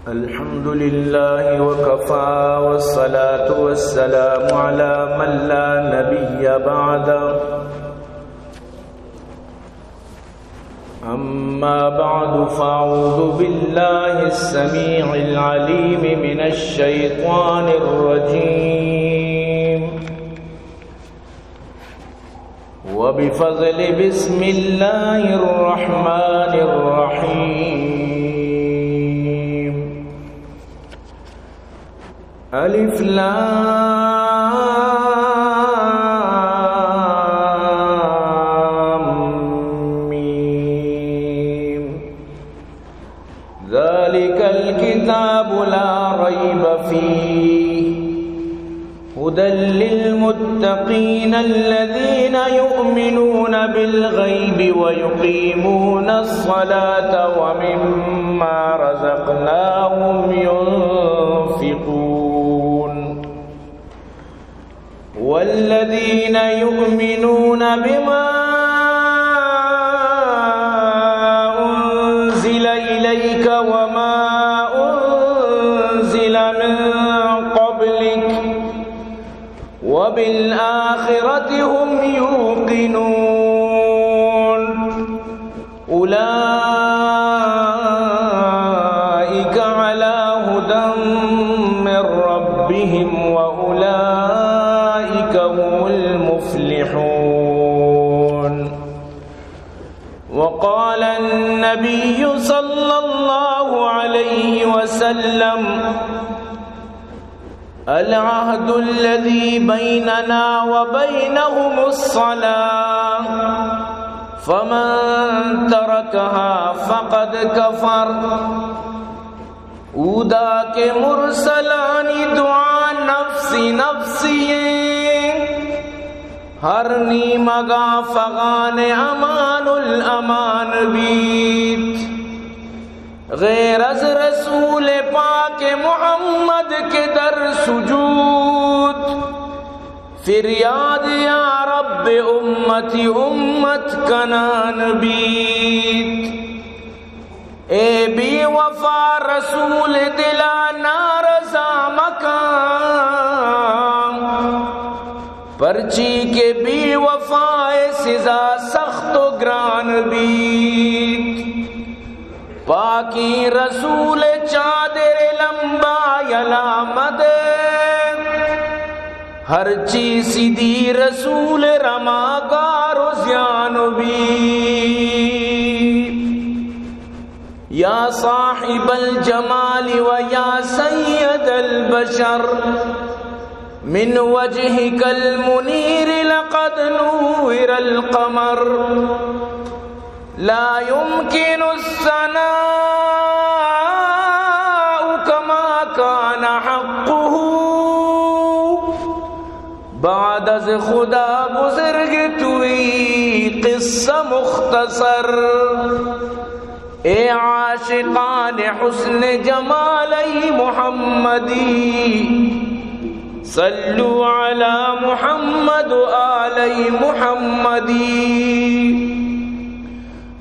الحمد لله وكفى والصلاة والسلام على من لا نبي بعده أما بعد فأعوذ بالله السميع العليم من الشيطان الرجيم وبفضل بسم الله الرحمن الرحيم ألف لام ميم ذلك الكتاب لا ريب فيه هدى للمتقين الذين يؤمنون بالغيب ويقيمون الصلاة ومما رزقناهم ينفقون والذين يؤمنون بما أنزل إليك وما أنزل من قبلك وبالآخرة هم يوقنون أولئك على هدى من ربهم وأولئك هم المفلحون وقال النبي صلى الله عليه وسلم العهد الذي بيننا وبينهم الصلاة فمن تركها فقد كفر اودا کے مرسلانی دعا نفسی ہر نیمگا فغان امان الامان بیت غیر از رسول پاک محمد کے در سجود فریاد یا رب امتی امت کنان بیت اے بی وفا رسول دلا نارضا مکان پرچی کے بی وفا سزا سخت و گران بیت پاکی رسول چادر لمبا یلامد ہر چیز دی رسول رماگار و زیان بھی یا صاحب الجمال و یا سید البشر من وجهك المنير لقد نور القمر لا يمكن الثناء كما كان حقه بعد از خدا بزرگ توی قصہ مختصر اے عاشقان حسن جمالی محمدی صلو علی محمد آلی محمدی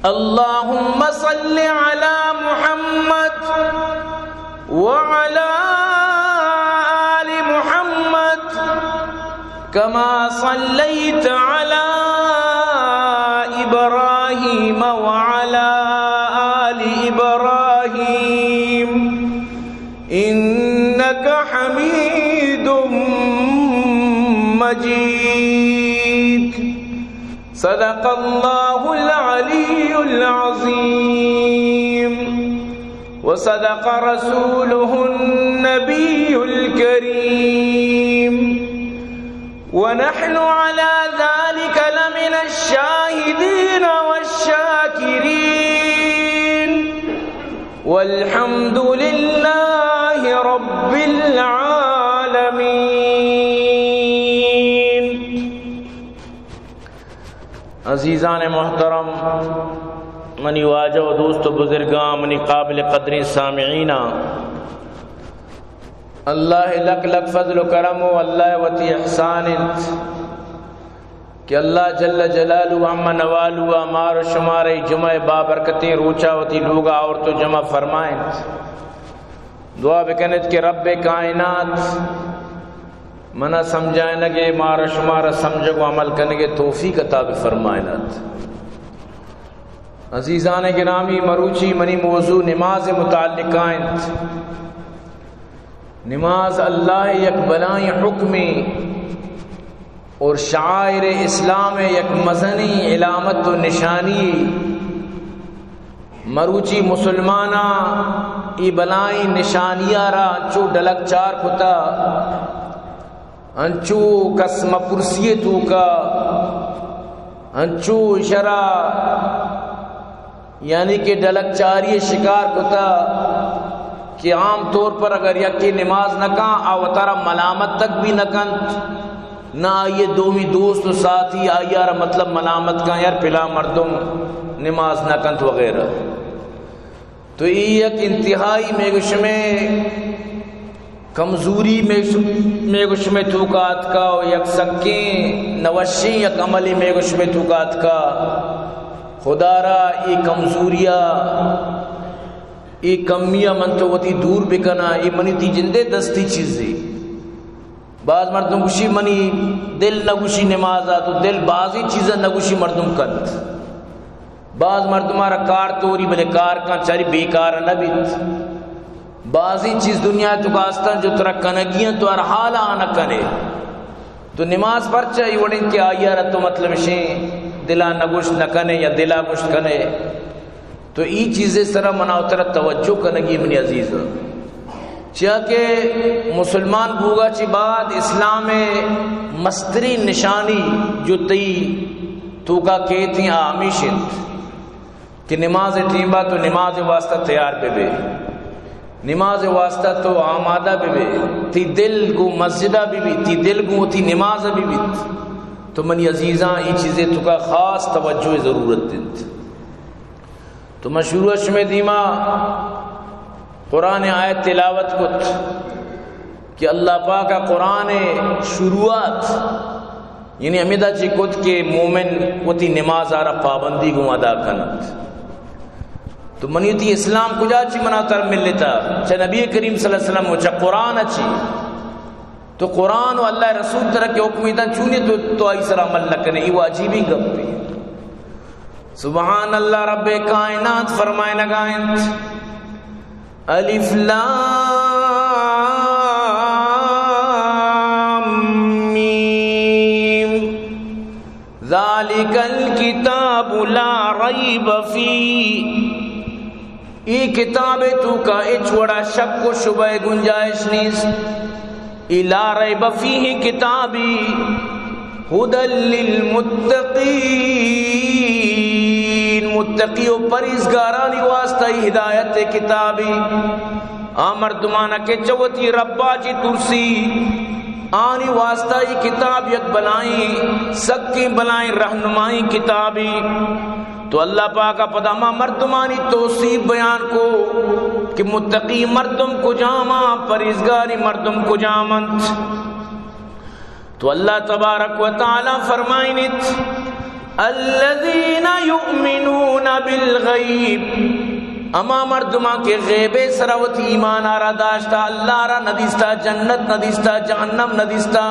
اللهم صل على محمد وعلى آل محمد كما صليت على إبراهيم وعلى آل إبراهيم إنك حميد مجيد صدق الله العلي العظيم وصدق رسوله النبي الكريم ونحن على ذلك لمن الشاهدين والشاكرين والحمد لله رب العالمين. عزیزان محترم، منی واجہ و دوست و بزرگاں، منی قابل قدری سامعین، اللہ لک لک فضل و کرم و اللہ وتی احسان کہ اللہ جل جلالہ عما نوالہ ہمار و شمار جمع بابرکتیں روچا ہوتی لوگا اور تو جمع فرمائیں. دعا بکنت کہ رب کائنات منا سمجھائیں لگے مارا شمارا سمجھ کو عمل کرنے کے توفیق عطا فرمائنات. عزیزان گرامی مروچی منی موضوع نماز متعلقائیں. نماز اللہ یک بلائیں حکمی اور شعائر اسلام یک مزنی علامت و نشانی. مروچی مسلمانہ ای بلائیں نشانیاں را چو ڈلک چار کتا انچو قسم پرسیتو کا انچو شرع یعنی کہ ڈلک چاری شکار کتا کہ عام طور پر اگر یکی نماز نہ کان آوتارا ملامت تک بھی نہ کنت نہ آئیے دومی دوست و ساتھی آئیارا مطلب ملامت کان یار پلا مردم نماز نہ کنت وغیرہ. تو یہ ایک انتہائی میگش میں کمزوری میگش میں توقات کا اور یک سکیں نوشی یک عملی میگش میں توقات کا خدا را ای کمزوریہ ای کمیہ من تو وتی دور بکنا ای منی تی جندے دستی چیزی. بعض مردم گوشی منی دل نگوشی نمازا تو دل بعضی چیزیں نگوشی مردم کند. بعض مردمارا کار توری بلے کار کان چاری بیکار نہ بیت. بعضی چیز دنیا تو کاستان جو ترہ کنگیاں تو ہر حالا آنا کنے تو نماز پر چاہی وڑن کے آئیا رہ تو مطلب شیں دلا نگوشت نہ کنے یا دلا گوشت کنے. تو ای چیزیں سرہ مناو ترہ توجہ کنگی منی عزیز چاہ کہ مسلمان بوگا چی بعد اسلام مستری نشانی جو تی تو کا کہتی آمیشت کہ نماز ٹیمبا تو نماز واسطہ تیار بے بے نماز واسطہ تو آمادہ بے بے تی دل کو مسجدہ بھی بھی تی دل کو تی نماز بھی بھی. تو منی عزیزاں یہ چیزیں تو کا خاص توجہ ضرورت دید. تو مشروعش میں دیما قرآن آیت تلاوت کت کہ اللہ پاک کا قرآن شروعات یعنی امیدہ چی کت کہ مومن وہ تی نماز آرہ پابندی کو ادا کنت. تو منیتی اسلام کجا چی مناتر ملتا چاہ نبی کریم صلی اللہ علیہ وسلم چاہ قرآن اچھی تو قرآن و اللہ رسول طرح کے حکمیتا چونی تو آئی سر عمل لکنے یہ واجبی گپ بھی. سبحان اللہ رب کائنات فرمائے لگائیں الف لام میم ذالک الکتاب لا ریب فیہ. ای کتاب تو کا اچوڑا شک و شبہ گنجائش نیس. لا ریب فیہ کتابی ہدی للمتقین متقی و پریزگارانی واسطہ ہدایت کتابی. آمردمانہ کے چوتی ربا جی ترسی آنی واسطہ کتاب یک بلائیں سکی بلائیں رہنمائی کتابی. تو اللہ پاک پدامہ مردمانی توصیف بیان کو کہ متقی مردم کو جاما پریزگاری مردم کو جامنت. تو اللہ تبارک و تعالی فرمائنت الذین یؤمنون بالغیب اما مردمہ کے غیب سراوت ایمان آرہ داشتا اللہ را ندیستا جنت ندیستا جہنم ندیستا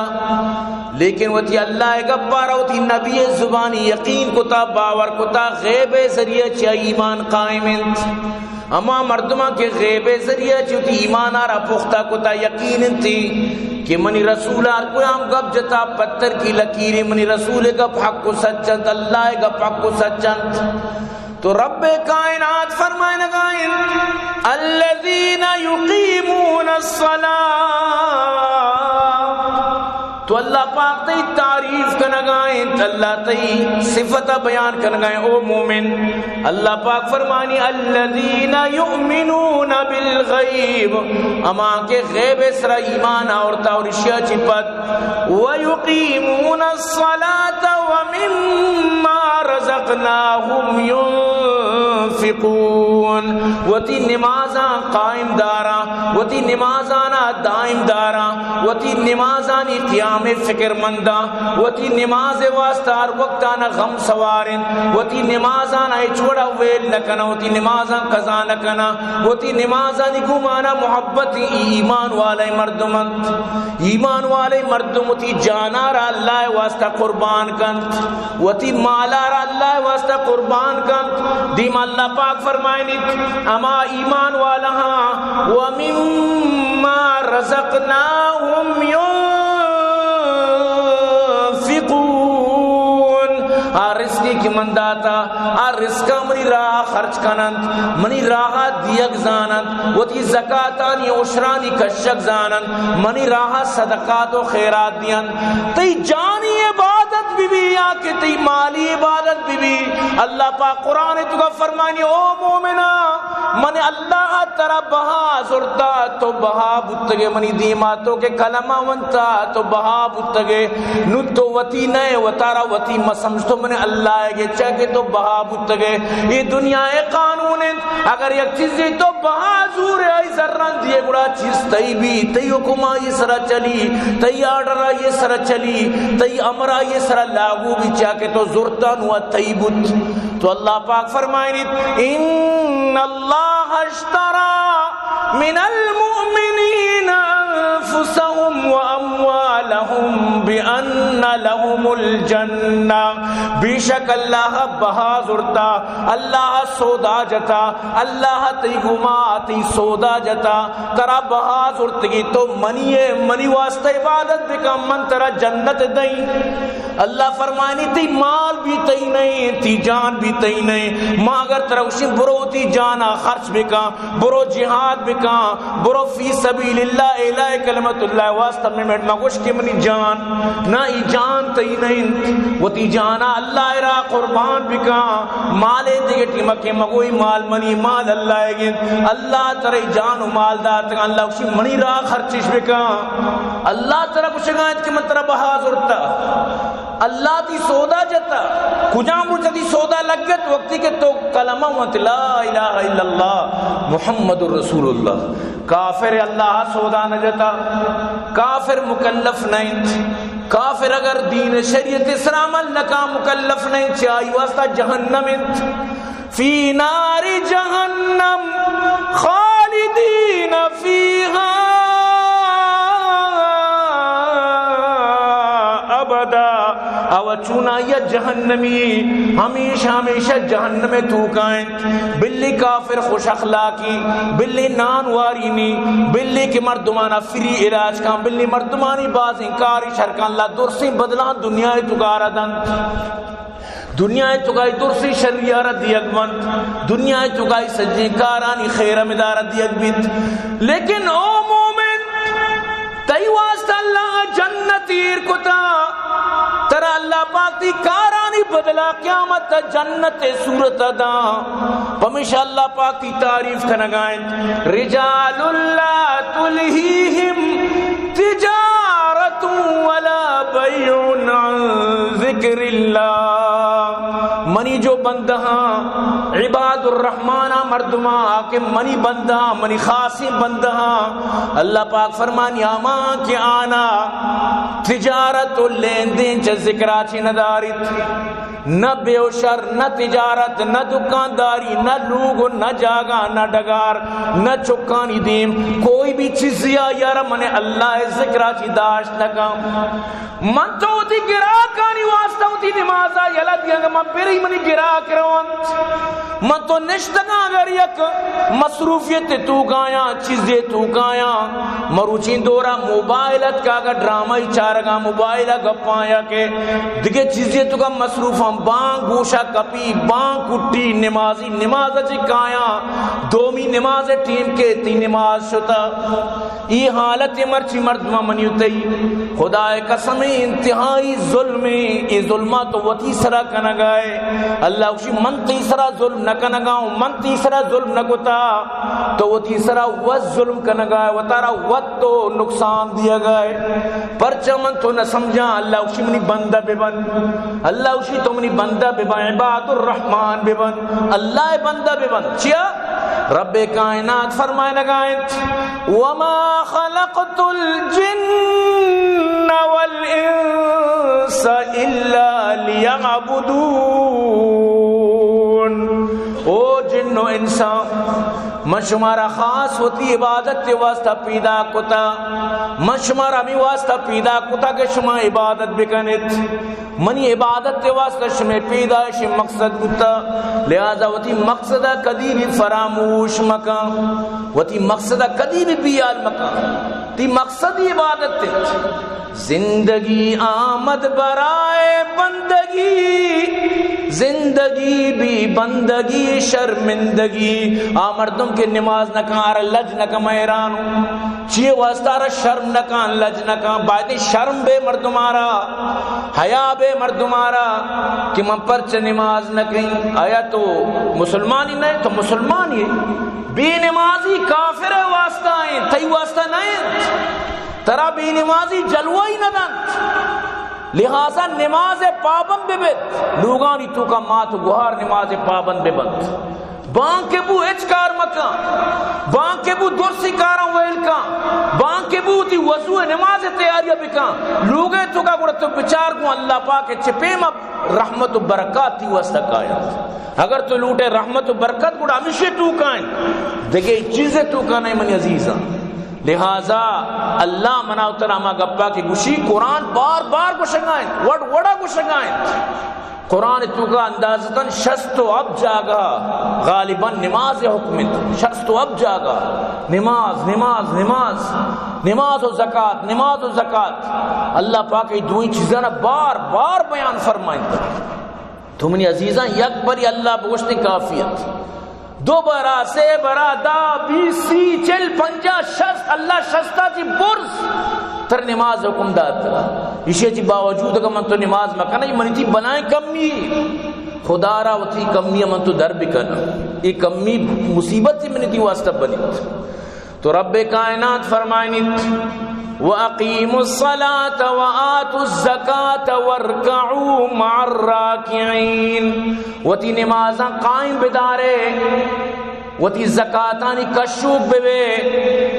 لیکن وہ تی اللہ گپارا وہ تی نبی زبانی یقین کتا باور کتا غیب ذریعہ چا ایمان قائمنت. اما مردمہ کے غیب ذریعہ چا ایمان آرہ پختہ کتا یقین تھی کہ منی رسول آر کوئی ہم گپ جتا پتر کی لکیری منی رسول گپ حق کو سچنت اللہ گپ حق کو سچنت. تو رب کائنات فرمائے لگائیں الذین یقیمون الصلاة. تو اللہ پاک تی تعریف کنگائیں اللہ تی صفت بیان کنگائیں او مومن. اللہ پاک فرمانی الذین یؤمنون بالغیب اما کے غیب اسرا ایمان آورتا اور اشیاء چپت ویقیمون الصلاة ومما رزقناہم ينفقون ينفقون وتی نمازاں قائم دارا وتی نمازانا دائم دارا وتی نمازانی قیام فکر مندا وتی نماز واسطار وقتانا غم سوارن وتی نمازانا چھوڑا ویل نکنا وتی نمازاں قضا نکنا وتی نمازانی گمانا محبت ایمان والے مردمت ایمان والے مردم وتی جانا را اللہ واسطہ قربان کنت وتی مالا را اللہ واسطہ قربان کنت دیم اللہ پاک فرمائنیت اما ایمان والا ہاں وَمِمَّا رَزَقْنَاهُمْ رزقی کی من داتا رزقا منی راہ خرچ کنند منی راہ دیگ زانند وتی زکاتانی عشرانی کشک زانند منی راہ صدقات و خیرات دیند تی جانی عبادت بھی یا کہ تی مالی عبادت بھی اللہ پاک قرآن تو کا فرمانی او مومنہ من اللہ ترا بہا زرتا تو بہا بتگے منی دیماتوں کے کلمہ ونتا تو بہا بتگے نو تو وتی نئے وطارا وتی مسمجھ تو من اللہ ہے چاہے تو بہا بتگے یہ دنیا قانون ہے اگر یک چیز تو بہا زور ہے ذرہ دیے گڑا چیز تی بھی تی حکمہ یہ سرہ چلی تی آڈرہ یہ سرہ چلی تی امرہ یہ سرہ لاغو بھی چاہے تو زرتان ہوا تی بت تو اللہ پاک فرمائنی ان اللہ اشترى من المؤمنین انفسهم واموالهم بان لهم الجنہ بے شک اللہ بہا زرتا اللہ سودا جتا اللہ تی گما تی سودا جتا ترا بہا زرتگی تو منی واسطہ عبادت بکم من ترا جنت دئی اللہ فرمانی تی مال بھی تی نہیں تی جان بھی تی نہیں ماں اگر تروشی برو تی جانا خرچ بکا برو جہاد بکا برو فی سبیل اللہ الہ کلمت اللہ واسطہ میں میٹنا کچھ کی منی جان نہ ای جان تی نہیں وہ تی جانا اللہ را قربان بکا مالے دیگے ٹیمکے مگوئی مال منی مال اللہ گن اللہ ترے جان و مال داتا اللہ کچھ منی را خرچش بکا اللہ ترہ کچھ گائت کہ من ترہ بہا زرتا اللہ تی سودا جتا کجاں مجھے تی سودا لگت وقتی کہ تو کلمہ وانت لا الہ الا اللہ محمد رسول اللہ کافر اللہ سودا نہ جتا کافر مکلف نہیں کافر اگر دین شریعت اسلام اللہ کا مکلف نہیں چاہیے واسطہ جہنم فی نار جہنم خالدین فیہا ابدا او چونا یا جہنمی ہمیشہ جہنم میں تھوکائیں بلی کافر خوش اخلاقی بلی نانواری نی بلی کی مردمانہ فری علاج کا بلی مردمانی باز انکاری شرکان اللہ درسی بدلان دنیا تگارہ دن دنیا چگائی درسی شریعت دیگ بند دنیا چگائی سجی کارانی خیر مدار دیگ بیت لیکن او مومن تی واسطہ اللہ جنتیر کتا ترا اللہ پاک تی کارانی بدلا قیامت جنت صورت دا پمیشہ اللہ پاک تی تعریف کنگائیں رجال اللہ تلہیہم تجارت ولا بیع عن ذکر اللہ منی جو بندہاں عباد الرحمانہ مردماں آکے منی بندہاں منی خاصی بندہاں اللہ پاک فرمانی آما کی آنا تجارت و لین دین چا ذکراچی نداریت نہ بے و شر نہ تجارت نہ دکانداری نہ لوگ نہ جاگا نہ ڈگار نہ چکانی دیم کوئی بھی چیزیا یار من اللہ ذکراچی داشت نکا من تو ہوتی گرا کانی واسطہ ہوتی نمازا یلا دیا گا من پیری منی گرا کروان من تو نشتگا اگر یک مصروفیت تو گایا چیزیں تو گایا مروچین دورا موبائلت کا اگر ڈرامائی چارگا موبائلہ گپایا کے دیکھے چیزیں تو کا مصروف ہم بانگ گوشا کپی بانگ کٹی نمازی نماز چکایا دومی نماز ٹیم کے تی نماز شتا یہ حالت مرچی مردمہ منیو تی خدا قسم انتہائی ظلم ای ظلمہ تو وہ تیسرا کنگائے اللہ اسی من تیسرا ظلم نہ کنگاؤں من تیسرا ظلم نہ کتا تو وہ تیسرا وہ ظلم کنگائے وہ تارا وہ تو نقصان دیا گئے پرچہ من تو نہ سمجھا اللہ اسی منی بندہ بے بن اللہ اسی تو منی بندہ بے بن عباد الرحمن بے بن اللہ بندہ بے بن چیا رب کائنات فرمائے لگائیں وما خلقت الجن والانس الا لیعبدون او جن و انسان من شمارا خاص ہوتی عبادت کے واسطہ پیدا کتا من شمارا می واسطہ پیدا کتا کہ شما عبادت بکنت منی عبادت کے واسطہ شما پیدائش مقصد کتا لہذا وتی مقصد کدی بھی فراموش مکان وتی مقصد کدی بھی بیال مکان تی مقصد عبادت تے زندگی آمد برائے بندگی زندگی بھی بندگی شرمندگی مردم کے نماز نہ کان لج نہ کا میران چیئے واسطہ شرم نہ کان لج نہ کان باید شرم بے مردمارا حیا بے مردمارا کہ من پرچ نماز نہ کہیں آیا تو مسلمانی نہیں تو مسلمانی بے نمازی کافر واسطہ ہیں تی واسطہ نہیں ترا بے نمازی جلوہ ہی نہ دن لہذا نماز پابند بے بیت لوگانی تو کا مات گوھار نماز پابند بے بند بان کے بو اچکار مکان بان کے بو درسی کارا ویل کان بان کے بو تی وضوع نماز تیاریہ بکان لوگے تو کا گوڑا تو بچار کو اللہ پاک چپے میں رحمت و برکات تی واسطہ کائن اگر تو لوٹے رحمت و برکت گوڑا ہمیشہ تو کائن دیکھے چیزیں تو کا نہیں منی عزیزاں لہذا اللہ مناو تراما گپا کی گوشی قرآن بار بار کو شنگائیں وڑا کو شنگائیں قرآن تو کا اندازتاً شست و اب جاگا غالباً نماز حکمت شست و اب جاگا نماز نماز نماز نماز و زکاة نماز و زکاة اللہ پاک دوئی چیزیں بار بار بیان فرمائیں تو منی عزیزاں یک بری اللہ بوشتی کافیت دو برا سے برا دا بیس سی چل پنجا شست اللہ شستا چی برز تر نماز حکم داتا اسی چی باوجود کہ من تو نماز مکانا یہ منی تھی بنائیں کمی خدا را و تھی کمی من تو در بکنا یہ کمی مصیبت تھی منی تھی واسطہ بنیت تو رب کائنات فرمائنیت وَأَقِيمُوا الصَّلَاةَ وَآتُوا الزَّكَاةَ وَارْكَعُوا مَعَ الرَّاكِعِينَ وتی نمازاں قائم بدارے وتی زکاتانی کشوک بے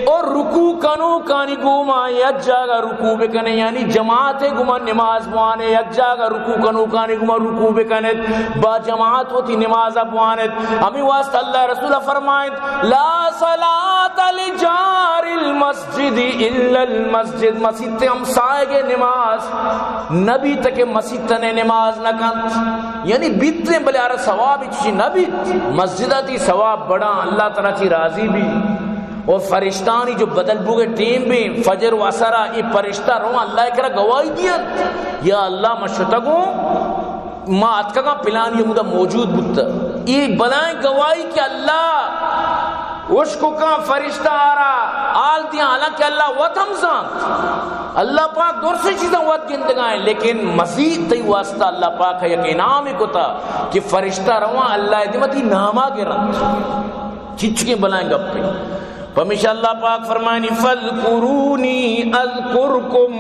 اور رکوع کنو کانی گوما یک جاگا رکوع بکنے یعنی جماعت گوما نماز بوانے یک جاگا رکوع کنو کانی گوما رکوع بکنت با جماعت ہوتی نماز بوانت ہمیں واسطہ اللہ رسول فرمائیں لا صلاة لجار المسجد الا المسجد مسجد تے ہم سائے نماز نبی تک مسجد تنے نماز نہ کنت یعنی بیتنے بلے آرہ ثواب چیزی نبی مسجدہ تی ثواب بڑا اللہ تعالیٰ کی راضی بھی اور فرشتانی جو بدل بوگے ٹیم بھی فجر و عصرہ یہ فرشتہ رہا اللہ کرا گواہی دیا یا اللہ مشتگوں ما اتکا کا پلانی مدہ موجود بودتا یہ بلائیں گواہی کہ اللہ اس کو کہاں فرشتہ آ رہا آل دیا حالانکہ اللہ وط ہمزان اللہ پاک دور سے چیزیں وط گندگائیں لیکن مزید تی واسطہ اللہ پاک ہے یک انعام کو تا کہ فرشتہ رواں اللہ دیمتی نامہ گرند چچکیں بلائیں گپ پہ فمیشہ اللہ پاک فرمائنی فَاذْكُرُونِي أَذْكُرْكُمْ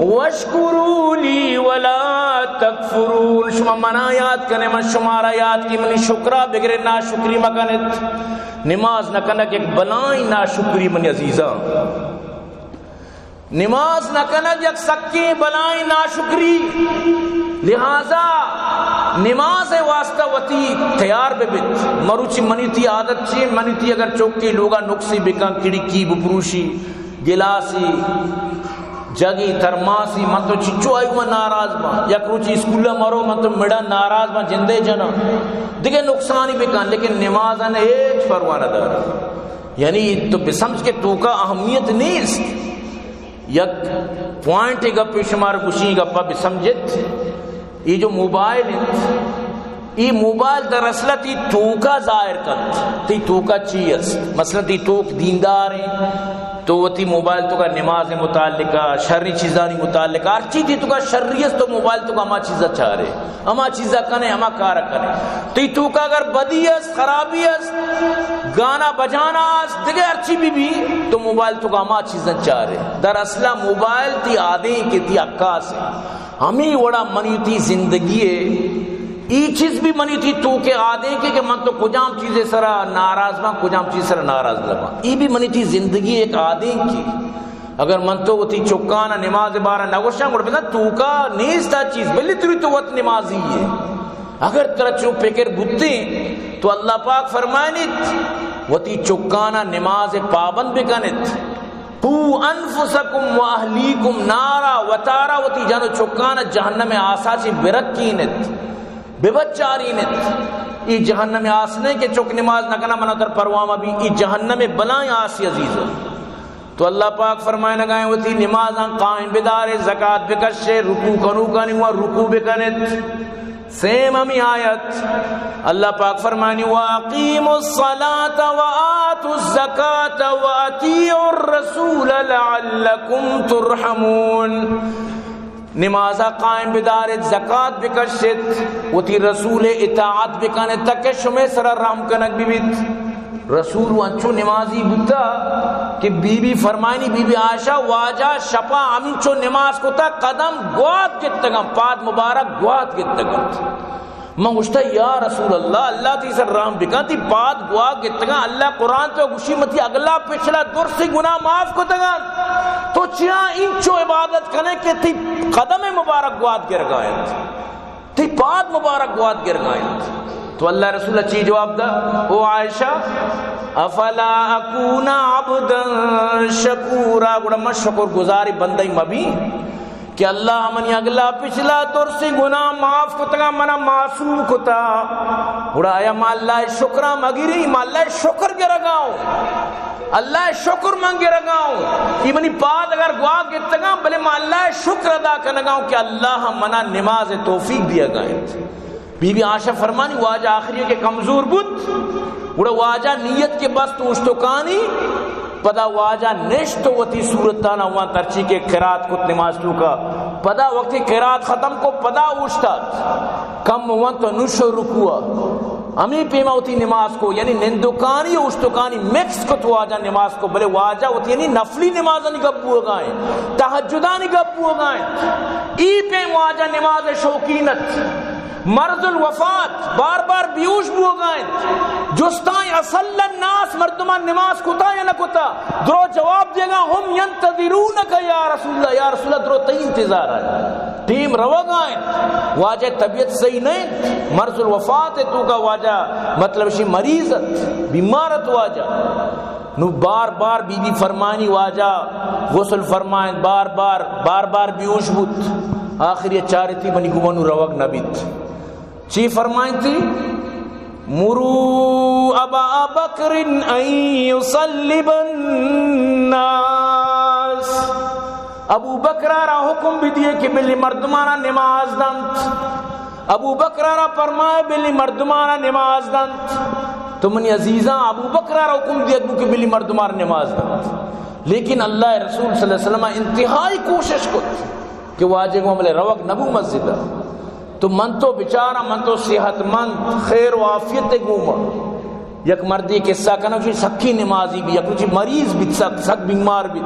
وَاشْكُرُوا لِي وَلَا تَكْفُرُونَ شما منا یاد کرنے من شمارا یاد کی منی شکرہ بگرے ناشکری مکنت نماز نہ کنک ایک بلائیں ناشکری منی عزیزہ نماز نہ کنک یک سکی بلائیں ناشکری لہذا نماز واسطہ وتی تیار بے بیت مروچی منی تی عادت چی منی تی اگر چوکی لوگا نقصی بکن کڑکی بپروشی گلاسی جگی ترماسی من تو چچو آئی ہوا ناراض با یا کروچی اسکولہ مرو من تو مڑا ناراض با جندے جنا دیکھے نقصانی بکن لیکن نمازن ایک فروانا دارا یعنی تو بسمجھ کے تو کا اہمیت نہیں اس یک پوائنٹ گپی شمار گوشی گپا بسمجھت یہ جو موبائل ہے یہ موبائل در اصلہ تی توکا ظاہر کرت تی توکا چیز مثلا تی توک دیندار ہیں تو وہ تی موبائل تو کا نماز متعلقہ شرری چیزانی متعلقہ ہر چیز تھی تو کا شریعت تو موبائل تو کا اما چیزا چاہ رہے اما چیزا کنے اما کارا کنے تو کا اگر بدی ہے خرابی ہے گانا بجانا دیکھے ہر چیز بھی تو موبائل تو کا اما چیزا چاہ رہے در اصلہ موبائل تی آدیں کی تی عکاس ہے ہمیں وڑا منی تھی زندگی ہے ای چیز بھی منی تھی تو کہ آدھے کہ من تو کجام چیزیں سرا ناراض ماں کجام چیز سرا ناراض لگا ای بھی منی تھی زندگی ایک آدھے کی اگر من تو وہ تھی چکانا نماز بارہ نگوشاں گوڑ بنا تو کا نیستا چیز بلی تری تو وقت نمازی ہے اگر ترہ چو پکر بھتے تو اللہ پاک فرمائنیت وہ تھی چکانا نماز پابند بکنیت قو انفسکم و اہلیکم نارا وطارا وہ تھی جانو چکانا جہنم آسا چی برکینت بے بچارینت ای جہنم آسنے کے چک نماز نکنا منہ در پرواما بھی ای جہنم بلائیں آسی عزیز تو اللہ پاک فرمائے لگائیں وہ تھی نمازاں قائم بدارے زکاة بکشے رکوع کنو کنی ہوا رکوع بکنت سیم ہمی آیت اللہ پاک فرمائنی وَاقِيمُوا الصَّلَاةَ وَآتُوا الزَّكَاةَ وَأَطِيعُوا الرَّسُولَ لَعَلَّكُمْ تُرْحَمُونَ نمازہ قائم بدارت زکاة بکشت وہ تھی رسول اطاعت بکانے تک شمیں سر رحم کنک بیت رسول انچو نمازی بتا کہ بی بی فرمائنی بی بی عائشہ واجہ شپا امینچو نماز کو تا قدم گوات گتگم پاد مبارک گوات گتگم میں گوشتا یا رسول اللہ تی سر رحم بکا تی پاد گوات گتگم اللہ قرآن تو گوشی متی اگلا پچھلا دور سے گناہ معاف کو تگم تو چیاں انچو عبادت کنے کہ تی قدم مبارک گوات گر گائیں تی پاد مبارک گوات گر گائیں تو اللہ رسول اچھی جواب دا او عائشہ افلا اکون عبدا شکورا گوڑا میں شکر گزاری بندی مبی کہ اللہ منی اگلا پچھلا دور سے گناہ معاف کتا منا معصوم کتا گوڑا آیا ما اللہ شکرہ مگیری ما اللہ شکر گرگاؤں اللہ شکر منگے رگاؤں یہ منی پاد اگر گواہ گتا گا بلے ما اللہ شکر ادا کرنگاؤں کہ اللہ منا نماز توفیق دیا گائیں بی بی عائشہ فرمانی واجہ آخری کے کمزور بود گوڑا واجہ نیت کے بس تو اشتکانی پدا واجہ نشت وتی صورتانا وہاں ترچی کے قرات کت نماز تو کا پدا وقتی قرات ختم کو پدا اوشتا کم وہاں تو نش رکوا امی پیما ہوتی نماز کو یعنی نندکانی و اشتکانی مکس کو تو واجہ نماز کو بلے واجہ ہوتی یعنی نفلی نماز نگبو گائیں تحجدہ نگبو گائیں ای پیم واجہ نماز شوقینت مرض الوفات بار بار بیوش بو گائیں جستائیں اصل الناس مردمان نماز کتا یا نہ کتا درو جواب دے گا ہم ینتظرونک یا رسول اللہ درو تی انتظار ہے ٹیم رو گائیں واجہ طبیعت صحیح نہیں مرض الوفات ہے تو کا واجہ مطلب شی مریضت بیمارت واجہ نو بار بار بی بی فرمانی واجہ غسل فرمائیں بار بار بیوش بود آخر یہ چاری تھی بنی گمانو روگ نبیت چی فرمائیں تھی مرو ابا بکر ان یصلب الناس ابو بکر را حکم بھی دیئے کہ بلی مردمانا نماز دنت ابو بکر را فرمائے بلی مردمانا نماز دنت تو منی عزیزاں ابو بکر را حکم دیئے کہ بلی مردمانا نماز دنت لیکن اللہ رسول صلی اللہ علیہ وسلم انتہائی کوشش کت کہ واجہ کو عملے روک نبو مسجد تو من تو بچارا من تو صحت مند خیر و عافیت گوما یک مردی قصہ کنا کہ سکی نمازی بھی یک کچھ مریض بھی سک بیمار بھی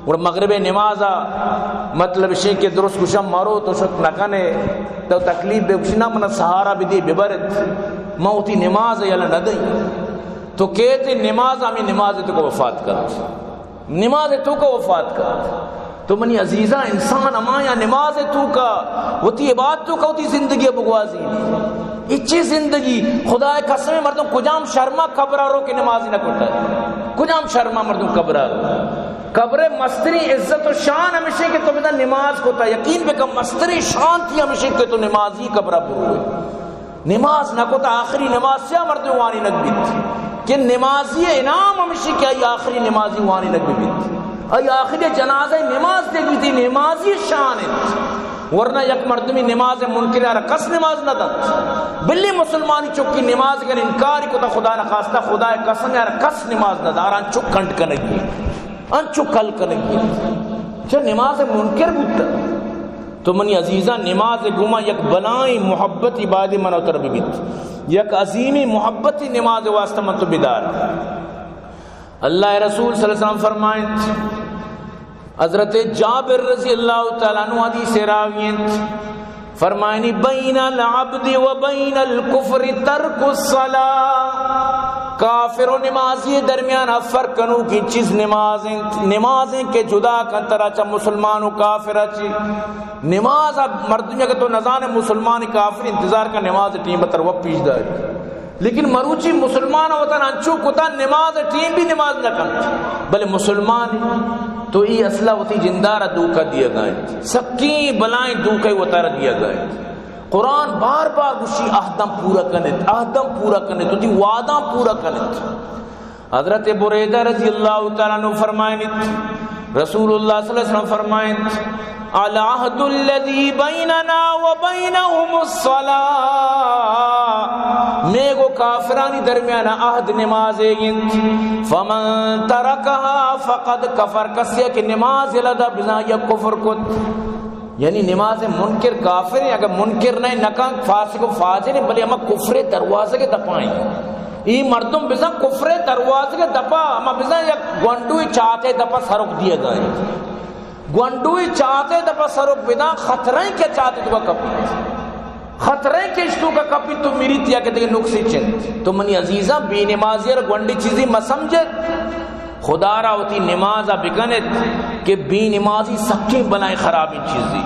اور مغرب نمازا مطلب شے کہ درست کشم مرو تو شک نکنے تو تکلیف بے کچھ نہ من سہارا بھی دی ببرت موتی نماز یلا نہ دیں تو کہتے نماز ہمیں نماز تو کو وفات کر نماز تو کو وفات کر تو منی عزیزہ انسان امایا نماز تو کا ہوتی عبادت تو کا ہوتی زندگی بگوازی اچھی زندگی خدا قسم مردوں کجام شرما قبرارو کی نمازی نہ کرتا ہے کجام شرما مردوں قبرارو قبر مستری عزت و شان ہمیشہ کہ تو بدا نماز کو تا یقین بے کہ مستری شان تھی ہمیشہ کہ تو نمازی قبرہ پر ہوئے نماز نہ کو تا آخری نماز سے مردوں وانی نگبیت کہ نمازی انعام ہمیشہ کہ ای آخری نمازی وانی نگبیت ای آخری جنازہ نماز دے گی تھی نمازی شان ہے ورنہ یک مردمی نماز منکر ہے کس نماز نہ دن بلی مسلمانی چکی نماز کر انکاری کو تا خدا نخواستہ خدا قسم ہے کس نماز نہ داران چک کنٹ کنگی انچو کل کنگی چاہ نماز منکر بودتا تو منی عزیزہ نماز گما یک بنائی محبت عبادی من اتر بیت یک عظیمی محبت نماز واسطہ من تو بیدار. اللہ رسول صلی اللہ علیہ وسلم فرمائیں حضرت جابر رضی اللہ تعالیٰ عنہ حدیث راویت فرمائنی بین العبد و بین الکفر ترک الصلاة کافر و نمازی درمیان فرق کنو کی چیز نمازیں کے جدا کن طرح چا مسلمان و کافر اچھی نماز مردمی اگر تو نظان مسلمان کافر انتظار کا نماز ٹیم بطر وقت پیش داری لیکن مروچی مسلمان ہوتا انچو کتا نماز ٹیم بھی نماز نہ کن بلے مسلمان تو یہ اصلہ ہوتی جندارہ دوکہ دیا گئے سکی بلائیں دوکہ وطارہ دیا گئے. قرآن بار بار گوشی اہدم پورا کنت تو دی وعدہ پورا کنت. حضرت بریدہ رضی اللہ تعالیٰ عنہ فرمائنت رسول اللہ صلی اللہ علیہ وسلم فرمائنت العہد الذی بیننا و بینہم الصلاة میگو کافرانی درمیان عہد نمازے گنت فمن ترکہا فقد کفر کسیا کہ نماز لدہ بنا یا کفر کت یعنی نماز منکر کافر ہیں اگر منکر نہیں نکان فاسق و فاجر ہیں بلے ہمیں کفر دروازے کے دپائیں یہ مردم بزن کفر دروازے کے دپا ہمیں بزن یا گونڈوی چاہتے دپا سرک دیا گئے گونڈوی چاہتے دپا سرک بنا خطریں کے چاہتے دپا کپی خطریں کے اشتو کا کپی تو میری تیا کہ دیکھ نقصی چند تو منی عزیزہ بے نمازی اور گونڈی چیزی مسمجد خدا را ہوتی نمازہ بکنت کہ بی نمازی سکیں بنائیں خرابی چیزی.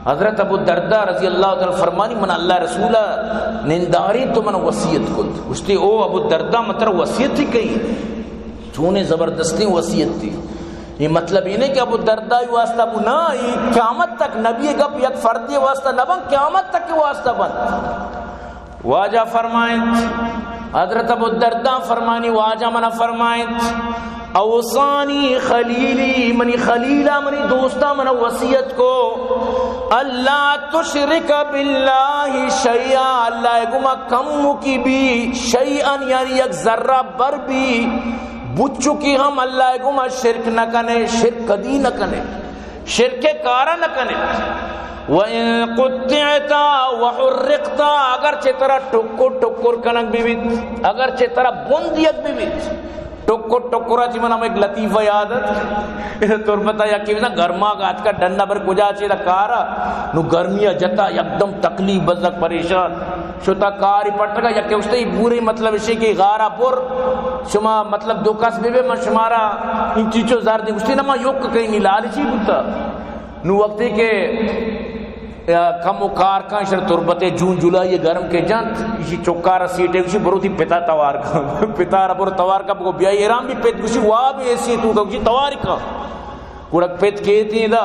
حضرت ابو الدرداء رضی اللہ تعالی فرمانی من اللہ رسولہ ننداری تو من وصیت کت اشتی او ابو الدرداء مطلب وصیت تھی کئی چونے زبردستی وصیت تھی. یہ مطلب یہ نہیں کہ ابو الدرداء واسطہ ابو نا یہ قیامت تک نبی گپ یک فردی واسطہ نبن قیامت تک کی واسطہ بند. واجہ فرمائیں حضرت ابو الدرداء فرمانی واجہ منہ فرمائیں اوصانی خلیلی منی خلیلہ منی دوستہ منہ وصیت کو اللہ تشرک باللہ شیئا اللہ گمہ کم کی بھی شیئن یعنی یک ذرہ بر بھی بچو کی ہم اللہ گمہ شرک نہ کنے شرک کدی نہ کنے شرک کارا نہ کنے وَإِن قُطِّعْتَا وَحُرِّقْتَا اگرچہ ترہ ٹکر کنک بیویت اگرچہ ترہ بندیت بیویت ٹکرہ چی من ہم ایک لطیفہ یادت تربتا یا کہ گرما گات کا ڈنہ پر کجا چیدہ کارا نو گرمیہ جتا یکدم تکلیف بزدک پریشان شتا کاری پٹکا یا کہ اس نے پوری مطلب اسی کی غارہ پر شما مطلب دو کس بے من شمارا ان چیچو زار دیں اس نے نما یوک کہیں نہیں لالچی بودتا نو وقتی کہ کم و کار کا اشار تربتے جون جولائی گرم کے جانت اسی چکارہ سیٹے اسی برو تھی پتا توار کا پتا را برو توار کا بگو بیائی ایرام بھی پیت کسی وہاں بھی ایسی تو کا کسی تواری کا کڑک پیت کہتی ہیں دا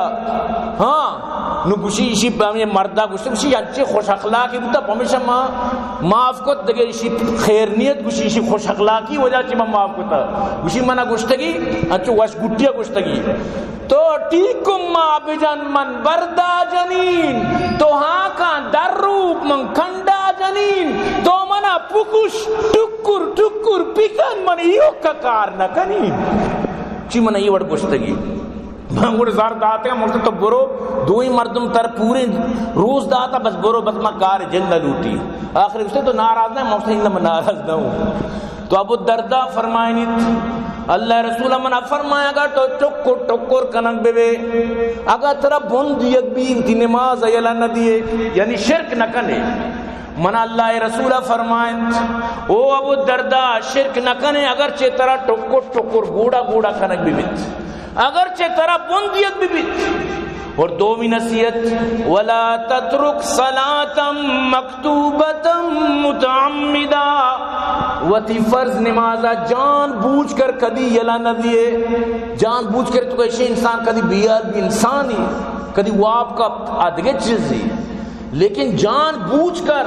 ہاں نو کسی اسی مردہ کسی انچے خوش اخلاقی بودتا پمیشہ معاف کو دگے اسی خیر نیت کسی اسی خوش اخلاقی وجہ چی معاف کو تا کسی منہ گوشتگی انچو وش گٹیا گوشتگی تو ٹیکم ما بجن من بردا جنین تو ہاں کا در روپ من کھنڈا جنین تو منا پکش ٹکر پکن من ایو کا کار نہ کنین چی من یہ وڑ گوشتگی مانگوڑ زار داتے ہیں ملتا تو برو دوئی مردم تر پورے روز داتا بس برو بس میں کار جلد لوٹی آخر اس نے تو ناراض نہیں موسیقی میں ناراض نہ ہوں. تو ابو الدرداء فرمائنیت اللہ رسول من فرمایا گا تو ٹکر کنک بے اگر ترہ بند یک بھی انتی نماز ایلا نہ دیئے یعنی شرک نہ کنے من اللہ رسول فرمائیں او ابو الدرداء شرک نہ کنے اگرچہ ترہ ٹکر گوڑا کنک بھی بیت اگرچہ ترہ بند یک بھی بیت. اور دومی نصیحت ولا تترک صلاة مکتوبة متعمدہ وتی فرض نمازہ جان بوجھ کر کدی یلا نہ دیے جان بوجھ کر تو ایسے انسان کدی بیار بھی انسان ہی کدی وہ آپ کا آدھگے چیز ہی لیکن جان بوجھ کر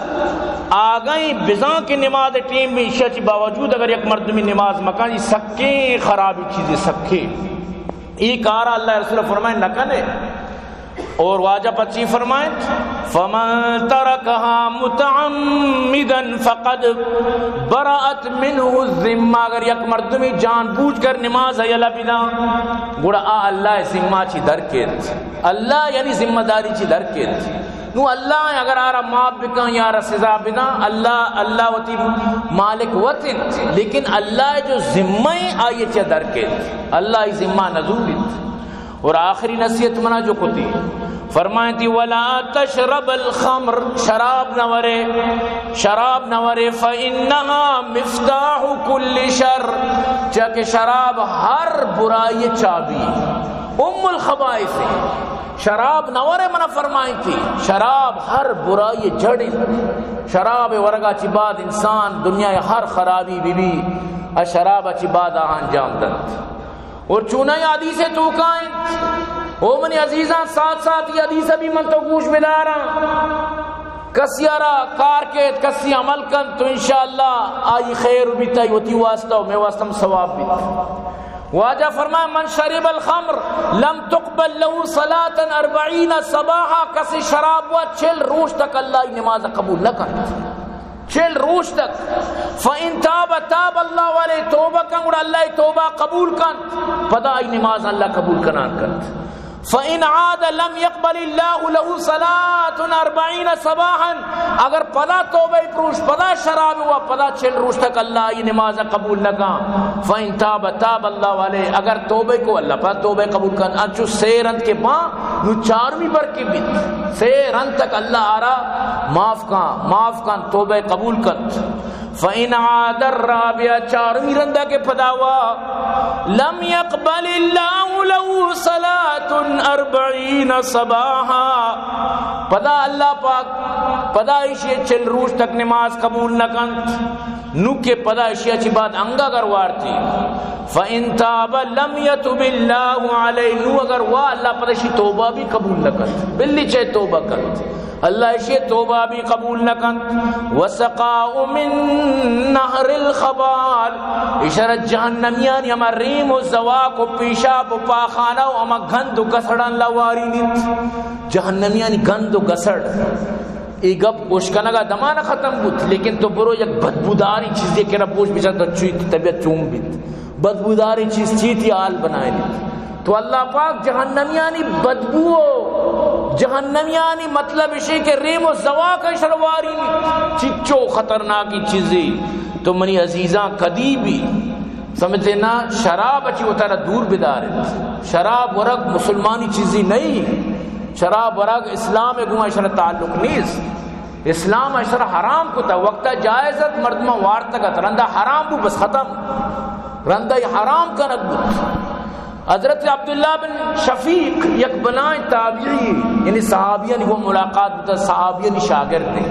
آگئیں بزان کی نماز ٹیم میں عشاء چی باوجود اگر یک مردمی نماز مکانی سکیں خرابی چیزیں سکیں ایک آرہ اللہ رسول فرمائیں نہ کنے. اور واجہ پچی فرمائیں فمن ترکها متعمدا فقد برأت منه الذمہ، اگر یک مردمی جان بوجھ کر نماز یلا بنا گوڑا اللہ ذمہ چی درکت، اللہ یعنی ذمہ داری چی درکت نو اللہ اگر آرہ معاف بکن یا آرہ سزا بنا اللہ وتی مالک وطن، لیکن اللہ جو ذمہ آئیے چی درکت، اللہ ذمہ نزولت۔ اور آخری نصیحت منا جو کتی فرمائیں تھی ولا تشرب الخمر، شراب نورے فإنها مفتاح کل شر، چاکہ شراب ہر برائی چابی الخبائث، شراب نورے منا فرمائیں تھی شراب ہر برائی جڑ، شراب ورگا چی بعد انسان دنیا ہر خرابی بھی شراب چی بعد انجام دت۔ اور چونہ حدیث تو کائیں او منی عزیزاں ساتھ ساتھ یہ حدیث بھی من تو گوش بدارا کسی آرہ کار کے کسی عمل کن تو انشاءاللہ آئی خیر بھی تائی ہوتی واسطہ میں واسطہ ثواب بھی واجہ فرمائے من شرب الخمر لم تقبل له صلاة 40 صباحا، کسی شراب ہوا 40 روز تک اللہ نماز قبول نہ کر، 40 روز تک۔ فَإِن تاب اللہ والے توبہ کن اور اللہ توبہ قبول کن پدا ای نماز اللہ قبول کنان کن۔ فَإِنْ عَادَ لَمْ يَقْبَلِ اللَّهُ لَهُ صَلَاةٌ 40 صباحا، اگر پدا توبہ پروش پدا شراب ہوا پدا 40 روز تک اللہ ای نماز قبول نہ کن۔ فَإِن تاب اللہ والے، اگر توبہ کو اللہ پدا توبہ قبول کن، انچو 3 رند کے پاں نو 4ویں پر کی بیت 3 رند تک اللہ آرہ معاف کن توبہ قبول کن۔ فَإِنْ عَادَ الرَّابِعَ، 4ویں رندہ کے پداوا لم يقبل اللہ لہو صلاة 40 صباحا، پدا اللہ پاک پدا اشیاء 40 روز تک نماز قبول نہ کنت نو کے پدا اشیاء چی بات انگا گروارتی۔ فَإِن تَابَ لَمْ يَتُبِ اللَّهُ عَلَيْهِ، نو اگر وہ اللہ پدا اشی توبہ بھی قبول نہ کنت، بلی چاہے توبہ کنت اللہ اشی توبہ بھی قبول نہ کن۔ وَسَقَاءُ مِن نَهْرِ الْخَبَالِ، اشارت جہنمیان اما ریم و زواق و پیشاب و پاخانہ و اما گند و گسڑان لواری نیت، جہنمیان گند و گسڑ ای گپ گوشکنگا دمانہ ختم بود، لیکن تو برو یک بدبوداری چیزی کہ ربوش بچا تو چویت طبیعت چون بیت، بدبوداری چیز چیتی آل بنائے لیت تو اللہ پاک جہنمیانی بدبو جہنمیانی مطلب اسی کہ ریم و زواق شرواری چچو خطرناکی چیزیں تو منی عزیزاں کدی بھی سمجھتے نا شراب اچھی اتارا دور بدارت، شراب ورگ مسلمانی چیزی نہیں، شراب ورگ اسلام گوہ اشارہ تعلق نہیں، اسلام اشارہ حرام کو تا وقتا جائزت مردمہ وارتگت رندہ حرام بو بس ختم، رندہ حرام کا نقبت۔ حضرت عبداللہ بن شفیق یک بنائیں تابعی یعنی صحابیان وہ ملاقات ہوتا صحابیان شاگرد نے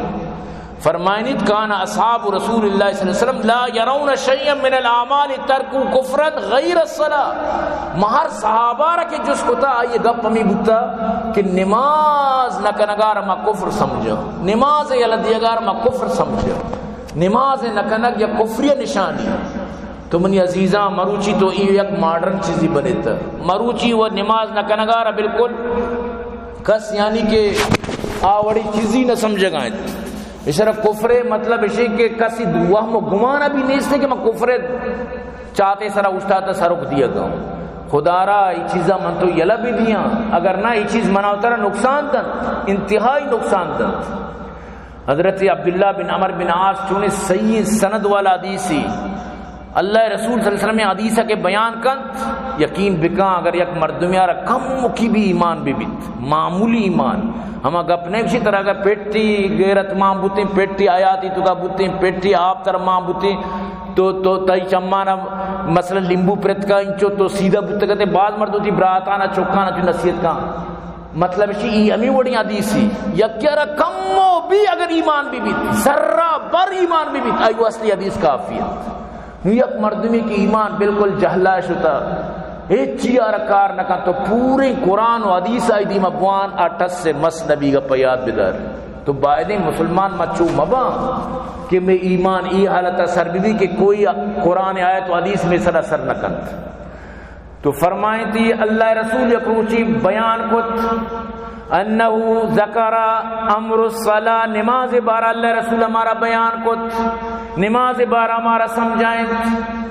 فرمائنیت کانا اصحاب رسول اللہ صلی اللہ علیہ وسلم لا یرون شیئا من الاعمال ترکو کفرا غیر الصلاة، مہر صحابہ رکھے جس کو تا آئیے گپ ہمیں بتا کہ نماز نہ کنگار ما کفر سمجھو، نماز یا لدیگار ما کفر سمجھو، نماز نہ کنگ یا کفری نشانی تو منی عزیزاں مروچی تو یک ماڈرن چیزی بنے تھا، مروچی و نماز نہ کنگارا بالکل کس یعنی کہ آوڑی چیزی نہ سمجھ گائیں اشارہ کفر مطلب اسی کہ کسی وہم و گمانا بھی نہیں ستے کہ میں کفر چاہتے سرا اچھتا سرک دیا گا خدا را یہ چیزا من تو یلا بھی دیا اگر نہ یہ چیز منا اترا نقصان دن انتہائی نقصان دن۔ حضرت عبداللہ بن عمر بن عاص چونیں صحیح سند والا حدیثی اللہ رسول صلی اللہ علیہ وسلم حدیثہ کے بیان کن یقین بکاں اگر یک مردمیارا کم کی بھی ایمان بھی بیت معمولی ایمان ہما گپنے کسی طرح اگر پیٹی غیرت ماں بوتیں پیٹی آیاتی تو کا بوتیں پیٹی آپ طرح ماں بوتیں تو تائی چمانا مثلا لیمبو پرت کا انچو تو سیدھا بوتے کہتے بعض مرد ہوتی براتانا چوکانا جو نصیحت کا مطلب اسی امی وڑی حدیثی یکیارا کمو بھی اگر ایمان بھی بیت ذرہ بر ایمان بھی بیت آئیو اصلی حدیث کافی ہے یک مردمی کی ایمان بالکل جہلاش ہوتا ایک چیار کار نہ تو پورے قرآن و حدیث آئی دی مبوان آٹس سے مس نبی کا پیاد بدار تو باعدیں مسلمان مچو مبا کہ میں ایمان ای حالت سر بھی کہ کوئی قرآن آیت و حدیث میں سر اثر نہ کنت تو فرمائیں تھی اللہ رسول یکروچی بیان کت انہو ذکر امر الصلاة، نماز بارہ اللہ رسول ہمارا بیان کو، نماز بارہ ہمارا سمجھائیں،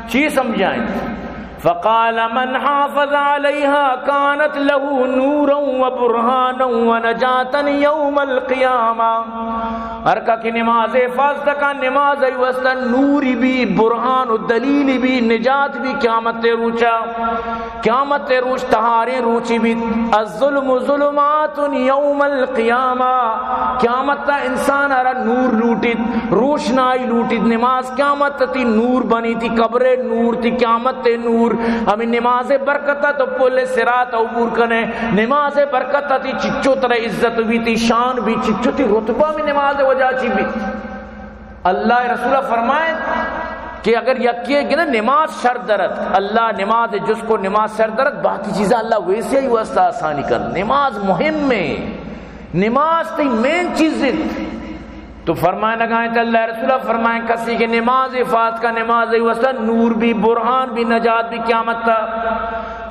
چیز سمجھائیں. فقال من حافظ عليها كانت له نورا وبرهانا ونجاة يوم القيامة. ہر کی نماز حفاظت کا نماز وسط نوری بھی، برہان و دلیل بھی، نجات بھی قیامت روچا، قیامت روچ تہارے روچی بھی. الظلم ظلمات یوم القیامہ، قیامت تا انسان ارا نور لوٹید، روشنائی لوٹید. نماز قیامت تی نور بنی تھی، قبر نور تھی، قیامت نور. ہمیں نماز برکتہ تو پل صراط عبور کنے، نماز برکتہ تی چچو تر عزت بھی تھی، شان بھی چچو تھی، رتبہ میں نماز وجہ چی بھی. اللہ رسول فرمائے کہ اگر یکیے کہ نماز شر درد، اللہ نماز جس کو نماز شر درد، باقی چیزیں اللہ ویسے ہی واسطہ آسانی کر. نماز مہم ہے، نماز تی مین چیز ہے. تو فرمائے لگائیں تو اللہ رسول فرمائیں کسی کہ نماز حفاظت کا نماز واسطہ نور بھی، برہان بھی، نجات بھی قیامت تا.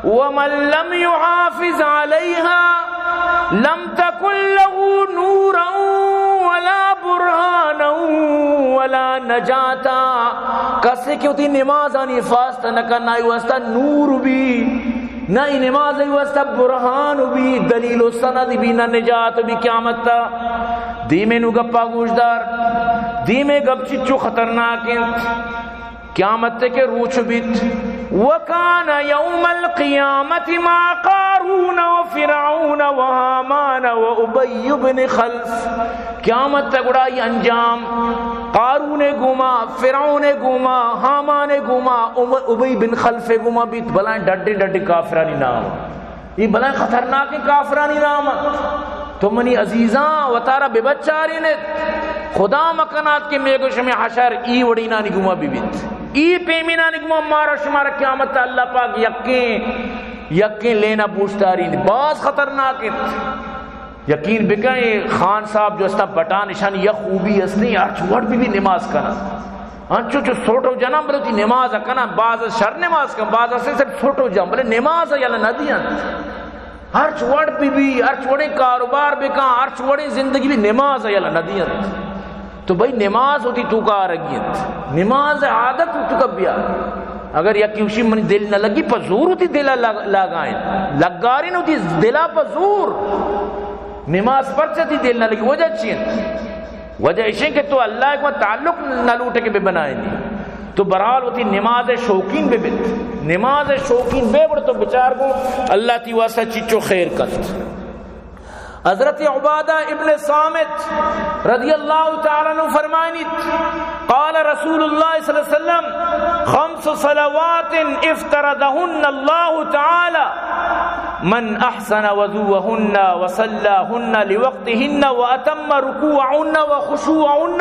ومن لم يحافظ عليها لم تكن له نورا ولا برهانا ولا نجاتا. کسی کہ ہوتی نماز آنی حفاظت نہ کرنا واسطہ نور بھی، نہ نماز واسطہ برہان بھی، دلیل و سند بھی، نہ نجات بھی قیامت تا. دیمے نو گپا گوشدار، دیمے گپ چچو خطرناک قیامت کے روچ بیت. وکان یوم القیامت مع قارون وفرعون وہامان وابی بن خلف. قیامت تک اڑائی انجام، قارون گما، فرعون گما، حامان گما، ابی بن خلف گما بیت. بلائیں ڈڈے ڈڈے کافرانی نام، یہ بلائیں خطرناک کافرانی نام. تو منی عزیزاں و تارا بے بچاری نے خدا مکنات کے میگوش میں حشر ای وڑینا نگما بھی بیت، ای پیمینا نگما مارا شمارا قیامت اللہ پاک یقین لینا بوشتاری نے باز خطرناک. یقین بکائیں خان صاحب جو استا بٹا نشانی یا خوبی اسنی آرچوڑ بھی نماز کرنا، انچو چو سوٹو جنم بلو تی نماز کنا، باز شر نماز کنا، باز اسے صرف سوٹو جنم بلے نماز یالا ندیاں. ہر چوڑ بھی ہر چوڑے کاروبار بھی کہاں، ہر چوڑے زندگی بھی نماز ہے یا ندیت. تو بھئی نماز ہوتی تو کا آرگیت، نماز عادت ہوتی تو کب بھی اگر یا کیوشی منی دل نہ لگی پزور ہوتی دلہ لگائیں، لگاری نہ ہوتی دلہ پزور. نماز پر چاہتی دل نہ لگی وجہ چین، وجہ اشیں کہ تو اللہ کو تعلق نہ لوٹے کے بے بنائیں دی. تو برحال ہوتی نماز شوقین بے بیت، نماز شوقین بے بڑھ تو بچار کو اللہ تی واسطہ چچو خیر کت. حضرت عبادہ ابن صامت رضی اللہ تعالیٰ عنہ فرمائنیت قال رسول اللہ صلی اللہ علیہ وسلم 5 صلوات افترضہن اللہ تعالی من احسن وضوءہن وصلاہن لوقتہن واتم رکوعہن وخشوعہن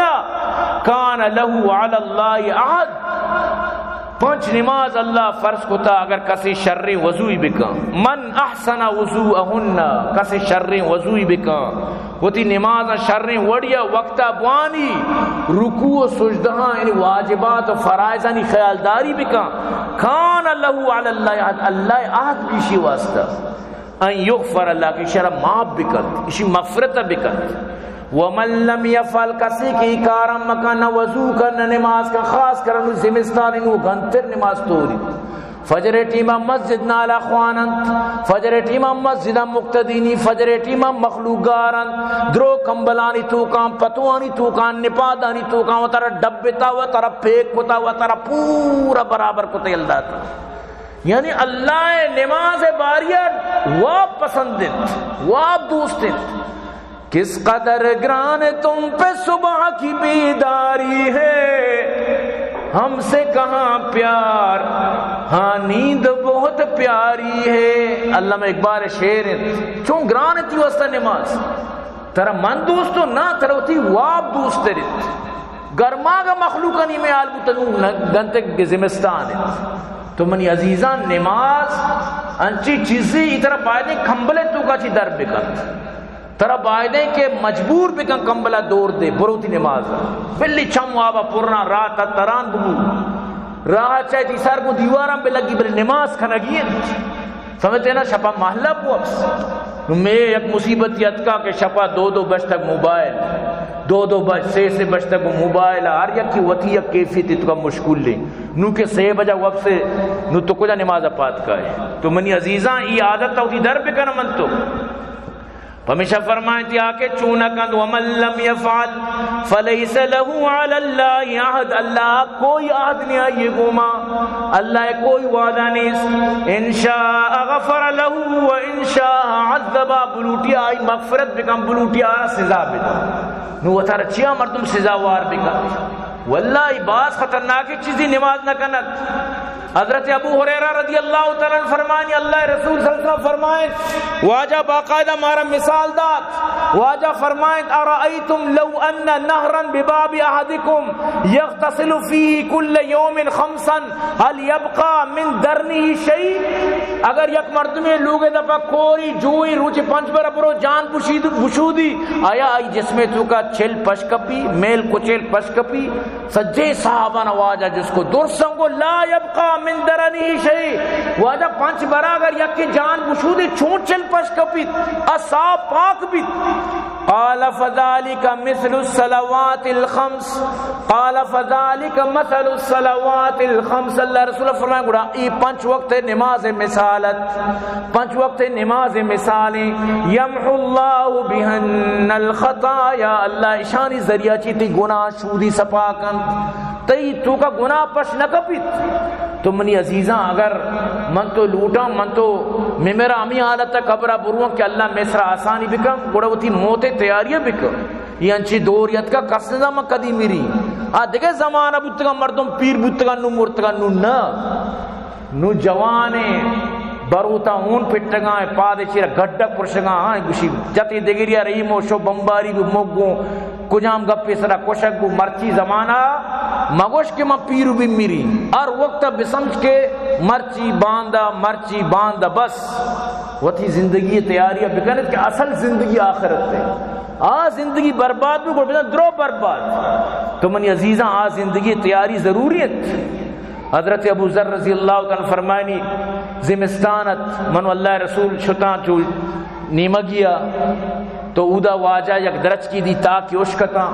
کان لہ علی اللہ عہد. 5 نماز اللہ فرض کو تا اگر کسی شر وضوئی بکا، من احسن وضوءہن کسی شر وضوئی بکا، ہوتی نماز شر وڑیا وقتا بوانی، رکوع و سجدہاں یعنی واجبات و فرائضانی خیالداری بکا، کان لہو علی اللہ عہد، اللہ عہد بیشی واسطہ ان یغفر اللہ کی شرع معاف بکت، اسی مغفرت بکت. ومن لم يفعل کسی کی کارم مکان نہ وضو کرنا نماز کا خاص کرنو زمستانی نو گھنٹر نماز توری. فجر ٹیمہ مسجد نالا خوانند، فجر ٹیمہ مسجد مقتدینی، فجر ٹیمہ مخلوقارند، درو کمبلانی توکان، پتوانی توکان، نپادانی توکان، و ترہ ڈبتا و ترہ پھیک کتا و ترہ پورا برابر کتا یلدہ تا. یعنی اللہ نماز باریت واب پسندت واب دوستت. کس قدر گران تم پہ صبح کی بیداری ہے، ہم سے کہاں پیار، ہاں نیند بہت پیاری ہے. علامہ اقبال شعر چون گران تھی واسطہ نماز ترہ من دوستو نہ ترہ ہوتی واب دوست رت گرما کا مخلوقانی میں آلبو تنو گنتک زمستان ہے. تو منی عزیزان نماز انچی چیزیں اترہ بائدیں کھمبلے تو کا چی در بکن، ترہ بائدیں کہ مجبور بکن کمبلہ دور دے بروتی نماز بلی چھم آبا پورنا راہ تا تران بگو راہ چاہے تیسار کو دیوارم بے لگی بلی نماز کھنگی ہے. سمجھتے ہیں نا شپا محلہ بو اپس میں ایک مصیبت یت کا کہ شپا 2 بج تک موبائل 2 بج سے بج تک موبائل ہر یک کی وتی کیفیت تو کا مشکل لیں نو کہ 6 بجا وقت سے نو تو کجا نماز پات کا ہے تو منی عزیزاں ای عادت ہوتی در پہ کنا من تو ہمیشہ فرمائیں تھی آکے چونکند ومن لم یفعل فلیس له علی اللہ عہد اللہ کوئی عہد نہیں آئیے گوما اللہ کوئی وعدہ نہیں انشاء غفر له و انشاء عذب بلوٹی آئی مغفرت بکم بلوٹی آرہ سزا بدا نو اتارا چیا مردم سزاوار بکم واللہ باز خطرناکی چیزی نماز نہ کنک حضرت ابو ہریرہ رضی اللہ تعالیٰ فرمائیں اللہ رسول صلی اللہ علیہ وسلم فرمائیں واجہ باقاعدہ مارا مثال دات واجہ فرمائیں ارائیتم لو ان نہرا بباب احدکم یغتسل فیہ کل یوم 5 هل یبقى من درنہ شیء اگر یک مرد میں لوگ دفعہ کوری جوئی روچ 5 پر برو جان بشودی آیا آئی جس میں تو کا چھل پشکپی میل کچل پشکپی سجے صحابہ نواجہ جس کو درسنگو لا یبقى من درنی شیء واجہ 5 برا اگر یک کی جان بشودی چون چل پشکپیت اصاب پاک بیت قال فذلك مثل الصلوات الخمس قال فذلك مثل الصلوات الخمس اللہ رسول فرمائیں گوڑا ای 5 وقت نماز مثالت 5 وقت نماز مثالی یمحو اللہ بہن الخطایا اللہ اشانی ذریعہ چیتی گناہ شودی سپاکن تی تو کا گناہ پش نکپیت تو منی عزیزاں اگر من تو لوٹا من تو میرا امی حالت تک قبرہ بروان کہ اللہ میسرا آسانی بکم گوڑا وہ تھی موت تیاریاں بکم یہ انچی دوریت کا قصدہ میں قدی میری دیکھے زمانہ بودتگا مردم پیر بودتگا نو مرتگا نو نا نو جوانے بروتا اون پٹگاں پادے چیرہ گھڑک پرشگاں گوشی جتی دگیریا رہی موشو بمباری بو موگوں کجام گپی سرا کوشک بو مرچی زمانہ مگوش کے میں پیرو بھی میری اور وقت بسمجھ کے مرچی باندھا بس وہ تھی زندگی تیاریاں بکنت کہ اصل زندگی آخرت ہے زندگی برباد بھی کوئی درو برباد تو منی عزیزاں زندگی تیاری ضروریت حضرت ابو ذر رضی اللہ تعالیٰ فرمائنی زمستانت منو اللہ رسول شتاں چو نیمگیا تو اودا واجہ یک درچ کی دی تاک یوشکتا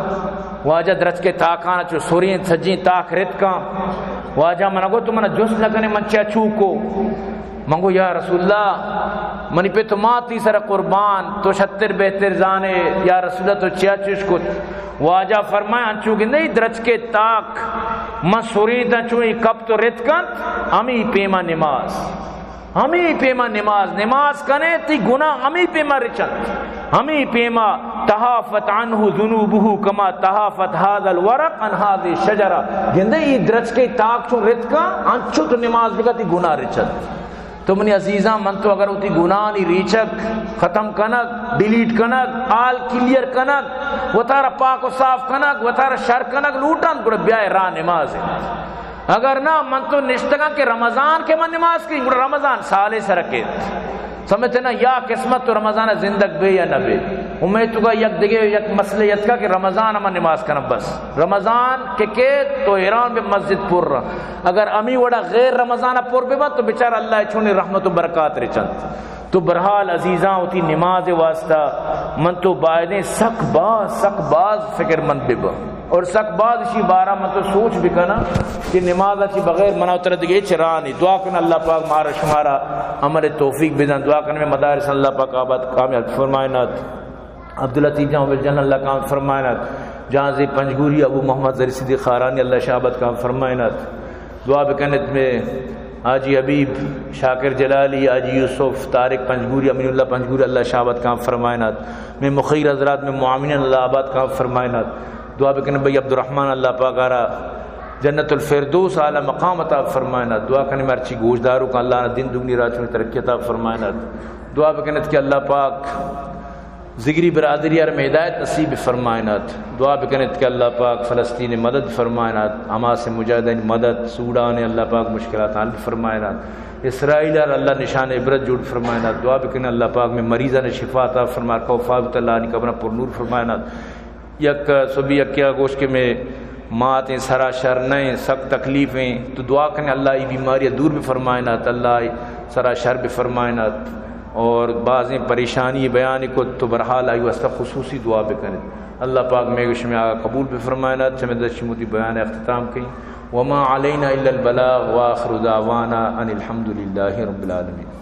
واجہ درچ کے تاکانا چو سورین سجین تاک رتکا واجہ منگو تو منہ جس نکنے من چیا چوکو منگو یا رسول اللہ منی پہ تو ماتی سر قربان تو 76 بہتر زانے یا رسول اللہ تو چیا چوش کت واجہ فرمائے انچو کہ نہیں درچ کے تاک من سورین تا چوئی کب تو رتکن امی پیما نماز کنے تی گناہ ہمیں پیما رچند ہمیں پیما تحافت عنہ ذنوبہ کما تحافت هذا الورق عن هذه الشجرہ گندے یہ درج کے تاک چون رت کا انچو تو نماز بکا تی گناہ رچند تو منی عزیزاں من تو اگر ہوتی گناہ نی ریچک ختم کنک ڈیلیٹ کنک آل کلیر کنک و تارا پاک و صاف کنک و تارا شر کنک لوٹن گوڑا بیائے راہ نماز ہے اگر نہ من تو نشتگاں کہ رمضان کے من نماز کی گوڑا رمضان سالے سرکیت سمجھتے نا یا قسمت تو رمضان زندگ بے یا نہ بے امید تو کا یک دگے یک مسئلہ یت کا کہ رمضان ہم نماز کرنا بس رمضان کے تو ایران میں مسجد پور رہا اگر امی وڑا غیر رمضان پور بے تو بچار اللہ چھونے رحمت و برکات رچند تو برحال عزیزاں ہوتی نماز واسطہ من تو بائدیں سک باز فکر مند بے با اور سک باز اسی بارہ من تو سوچ بھی کنا کہ نماز اچھی بغیر منع اترد گئے چرانی دعا کرنا اللہ پاک مارا شمارا عمل توفیق بدن دعا کرنے میں مدارس اللہ پاک آباد کامیاب فرمائنات عبداللطیف جہاں بالجن اللہ کام فرمائنات جہاں زی پنجگوری ابو محمد زری صدیق خارانی اللہ شہابت کام فرمائنات دعا بکنت میں آجی حبیب شاکر جلالی آجی یوسف طارق پنجگوری امین اللہ پنجگوری اللہ شہابت کام فرمائنات میں مخیر حضرات میں معامین اللہ آباد کام فرمائنات دعا بکنے بھئی عبدالرحمن اللہ پاک آرہ جنت الفردوس اعلی مقام عطا فرمائنا دعا کرنے میں ارچی گوشداروں کا اللہ نے دن دگنی رات میں ترقی عطا فرمائنا دعا بکنت کہ اللہ پاک ذکری برادری اور میں ہدایت نصیب فرمائنا دعا بکنت کہ اللہ پاک فلسطین مدد فرمائنا حماس مجاہدین مدد سوڈان اللہ پاک مشکلات حل فرمائنا اسرائیل اور اللہ نشان عبرت جوڑ فرمائنا دعا بکنت اللہ پاک میں مریضہ نے شفا عطا فرمائنا کوفاوت اللہ نے قبرہ پر نور فرمائنا یک صبح یکیا گوشت کے میں ماتیں سرا شر نہیں سخت تکلیفیں تو دعا کرنے اللہ یہ بیماریاں دور بھی فرمائنات اللہ سرا شر بھی فرمائنات اور بعضیں پریشانی بیان کو تو برحال آئی واسطہ خصوصی دعا بکنے اللہ پاک میں گوش میں آگا قبول بفرمائنا چمدشی مودی بیان اختتام کی وما علینا الا البلاغ وآخر دعوانا ان الحمد للہ رب العالمین.